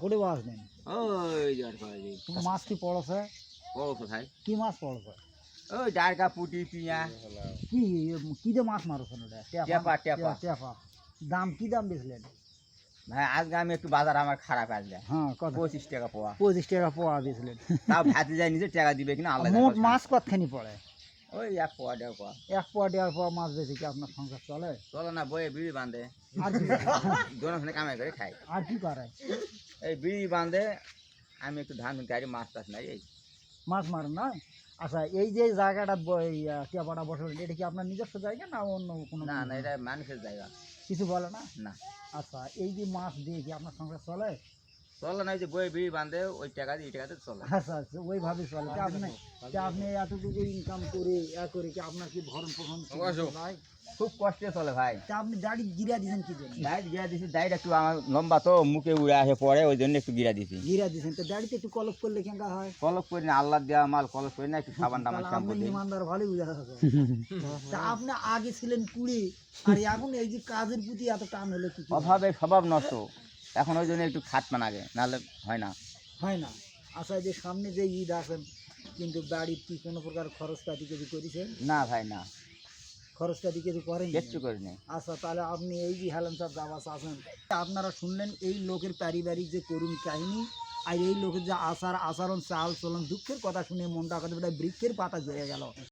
করে মাছ নেন ওই যে আর কয় যে মাছ কি পড়ছে বড় কোথায় কি মাছ পড়ছে ওই ডারকা পুটি পিয়া কি কি দিয়ে মাছ মারছেন ওটা টেপা, টেপা। টেপা দাম কি দাম বেচলেন ভাই আজকে আমি একটু বাজার আমার খারাপ আসলে হ্যাঁ কত 25 টাকা পোয়া 25 টাকা পোয়া বেচলেন তাও ভাতে যায় নিজে টাকা দিবে কিনা আল্লাহ মোট জানে। মাছ কতখানি পড়ে ওই এক পোয়া দেড় পোয়া এক পোয়া দেড় পোয়া মাছ বেশি কি আপনার সংসার চলে চলো না বয়ে বিড়ি বাঁধে আর কি দোনোখানে কামাই করে খাই আর কি করে এই বিড়ি বাঁধে আমি একটু ধান গাড়ি মাছ টাছ নাই এই মাছ মারেন না আচ্ছা এই যে জায়গাটা টেপাটা বসলেন এটা কি আপনার নিজস্ব জায়গা না অন্য কোনো না না এটা মানুষের জায়গা কিছু বলে না না আচ্ছা এই যে মাছ দিয়ে কি আপনার সংসার চলে চলো না ওই যে বয়ে বিড়ি বাঁধে ওই টাকা দিয়ে এই টাকাতে চলে আচ্ছা আচ্ছা ওইভাবে চলে আপনি এতটুকু ইনকাম করে করে কি আপনার কি ভরণ পোষণ ভাই খুব কষ্টে চলে ভাই তা আপনি দাড়ি গিরা দিয়েছেন কি জন্য ডাইট গিরা দিছি ডাইট একটু আমার লম্বা তো মুখে উড়ে আসে পরে ওই জন্য একটু গিরা দিছি গিরা দিয়েছেন তো দাড়িতে একটু কলপ করলে কেঙ্কা হয় কলপ করি না আল্লাহ দেওয়া মাল কলপ করি না একটু সাবান টাবান তাহলে শ্যাম্পু আপনি দিই ইমানদার ভালোই বুঝা যাচ্ছে তা আপনি আগে ছিলেন 20 আর এখন এই যে কাজের প্রতি এত টান হলো কি করে? অভাবে স্বভাব নষ্ট এখন ওই জন্য একটু খাটমান আগে নাহলে হয় না হয় না আচ্ছা এই যে সামনে যে ঈদ আছেন কিন্তু বাড়ির কি কোনো প্রকার খরচ পাতি কিছু করেছেন না ভাই না খরচ পাতি কিছু করেন কিচ্ছু করি না আচ্ছা তাহলে আপনি এই যে হেলেন সাহেব দাবাস আছেন আপনারা শুনলেন এই লোকের পারিবারিক যে করুণ কাহিনী আর এই লোকের যে আচার আচরণ চাল চলন দুঃখের কথা শুনে মনটা কথা বৃক্ষের পাতা জড়ে গেল